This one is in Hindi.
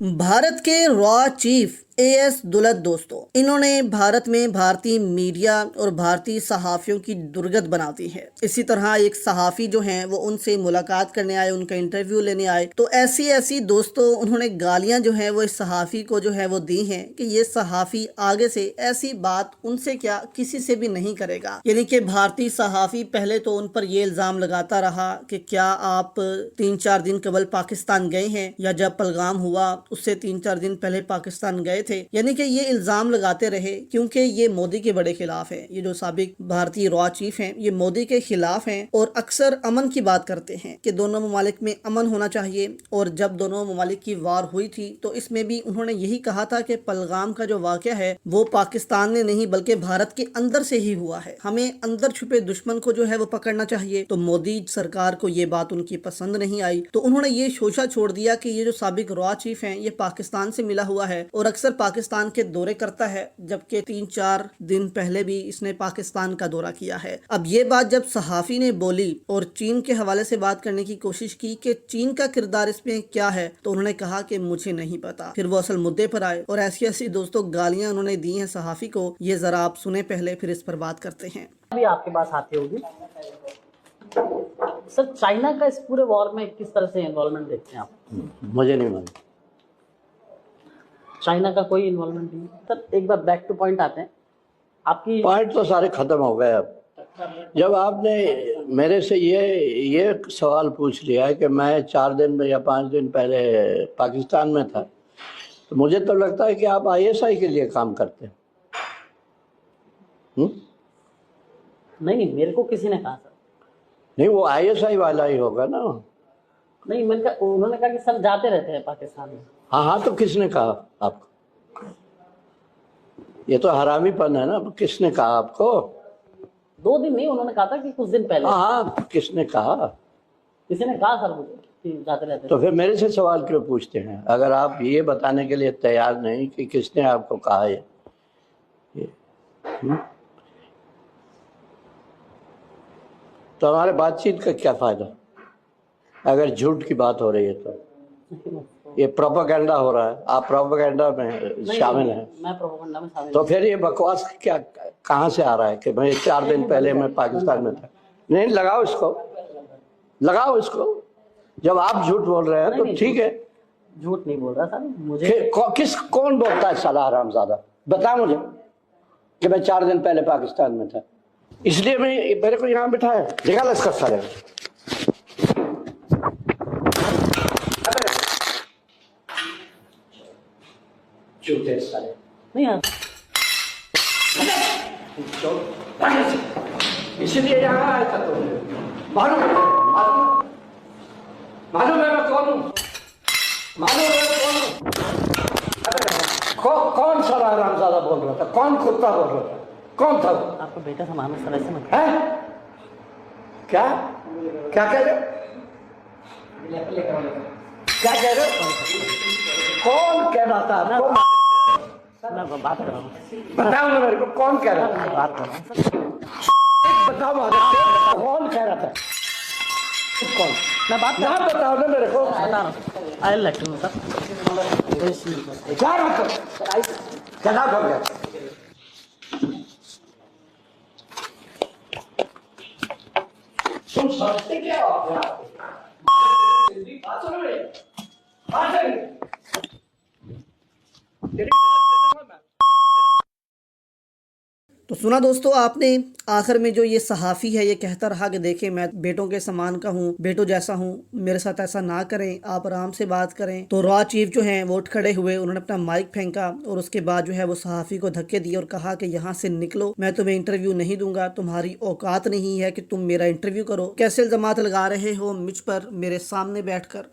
भारत के रॉ चीफ एएस दुलत दोस्तों, इन्होंने भारत में भारतीय मीडिया और भारतीय सहाफ़ियों की दुर्गत बना दी है। इसी तरह एक सहाफ़ी जो हैं वो उनसे मुलाकात करने आए, उनका इंटरव्यू लेने आए, तो ऐसी दोस्तों उन्होंने गालियां जो हैं वो इस सहाफ़ी को जो है वो दी हैं कि ये सहाफ़ी आगे से ऐसी बात उनसे क्या किसी से भी नहीं करेगा। यानी कि भारतीय सहाफ़ी पहले तो उन पर ये इल्ज़ाम लगाता रहा कि क्या आप 3-4 दिन कबल पाकिस्तान गए हैं, या जब पहलगाम हुआ उससे 3-4 दिन पहले पाकिस्तान गए थे। यानी कि ये इल्ज़ाम लगाते रहे, क्योंकि ये मोदी के बड़े खिलाफ है। ये जो साबिक भारतीय रॉ चीफ हैं ये मोदी के खिलाफ हैं और अक्सर अमन की बात करते हैं कि दोनों ममालिक में अमन होना चाहिए। और जब दोनों ममालिक की वार हुई थी तो इसमें भी उन्होंने यही कहा था कि पहलगाम का जो वाक़या है वो पाकिस्तान ने नहीं बल्कि भारत के अंदर से ही हुआ है। हमें अंदर छुपे दुश्मन को जो है वो पकड़ना चाहिए। तो मोदी सरकार को ये बात उनकी पसंद नहीं आई, तो उन्होंने ये शोशा छोड़ दिया कि ये जो साबिक रॉ चीफ हैं ये पाकिस्तान से मिला हुआ है और अक्सर पाकिस्तान के दौरे करता है, जबकि 3-4 दिन पहले भी इसने पाकिस्तान का दौरा किया है। अब ये बात जब सहाफ़ी ने बोली और चीन के हवाले से बात करने की कोशिश की कि चीन का किरदार इसमें क्या है, तो उन्होंने कहा कि मुझे नहीं पता। फिर वो असल मुद्दे पर आए और ऐसी दोस्तों गालियां उन्होंने दी हैं सहाफ़ी को। ये जरा आप सुने पहले, फिर इस पर बात करते हैं। अभी आपके पास आती होगी सर, चाइना का इस पूरे वॉर में किस तरह से इन्वॉल्वमेंट देखते हैं आप? मुझे नहीं मालूम। चाइना का कोई इन्वॉल्वमेंट नहीं सर। एक बार बैक टू पॉइंट आते हैं। आपकी पॉइंट तो सारे खत्म हो गए। अब जब आपने मेरे से ये सवाल पूछ लिया है कि मैं 4 दिन में या 5 दिन पहले पाकिस्तान में था, तो मुझे तो लगता है कि आप आईएसआई के लिए काम करते हैं। नहीं, मेरे को किसी ने कहा सर। नहीं, वो आईएसआई वाला ही होगा ना। नहीं, उन्होंने कहा कि सर जाते रहते हैं पाकिस्तान में। हाँ, तो किसने कहा आपको? ये तो हरामीपन है ना। किसने कहा आपको? 2 दिन नहीं, उन्होंने कहा था कि कुछ दिन पहले। हाँ, किसने कहा? किसी ने कहा सर मुझे कि जाते रहते हैं। तो फिर मेरे से सवाल क्यों पूछते हैं अगर आप ये बताने के लिए तैयार नहीं कि किसने आपको कहा है? तो हमारे बातचीत का क्या फायदा अगर झूठ की बात हो रही है? तो ये प्रोपेगेंडा हो रहा है। आप प्रोपेगेंडा में शामिल हैं। मैं प्रोपेगेंडा में शामिल। तो फिर ये बकवास क्या कहाँ से आ रहा है कि भाई 4 दिन पहले मैं पाकिस्तान में था? नहीं, लगाओ इसको। जब आप झूठ बोल रहे हैं तो ठीक है। झूठ नहीं बोल रहा सर। मुझे कौन बोलता है साला हरामजादा? बता मुझे कि मैं 4 दिन पहले पाकिस्तान में था, इसलिए मेरे को यहाँ बिठाया। निकाल इसका सारे। झूठे साले। नहीं यार, इसलिए यहाँ आया था। तो मालूम है मैं कौन हूँ? कौन सारा हरामजादा बोल रहा था? कौन कुत्ता बोल रहा था? कौन था? आपका बेटा था मानो सर, ऐसे मत है? क्या कह रहे हो? क्या कह रहे हो? कौन कह रहा था? मैं बात कर रहा हूँ। बताओ ना मेरे को, कौन कह रहा था? बात कर रहा हूँ सर। बताओ कौन कह रहा था? कौन? मैं बात कर रहा हूँ। बताओ ना मेरे को। बता रहा हूँ। I like to know sir. क्या हो गया? तुम समझते क्या हो? तो सुना दोस्तों आपने, आखिर में जो ये सहाफ़ी है ये कहता रहा कि देखिए मैं बेटों के समान का हूँ, बेटों जैसा हूँ, मेरे साथ ऐसा ना करें, आप आराम से बात करें। तो रॉ चीफ जो हैं वो उठ खड़े हुए, उन्होंने अपना माइक फेंका और उसके बाद जो है वो सहाफ़ी को धक्के दिए और कहा कि यहाँ से निकलो, मैं तुम्हें इंटरव्यू नहीं दूंगा, तुम्हारी औकात नहीं है कि तुम मेरा इंटरव्यू करो। कैसे इल्ज़ामात लगा रहे हो मुझ पर मेरे सामने बैठ कर।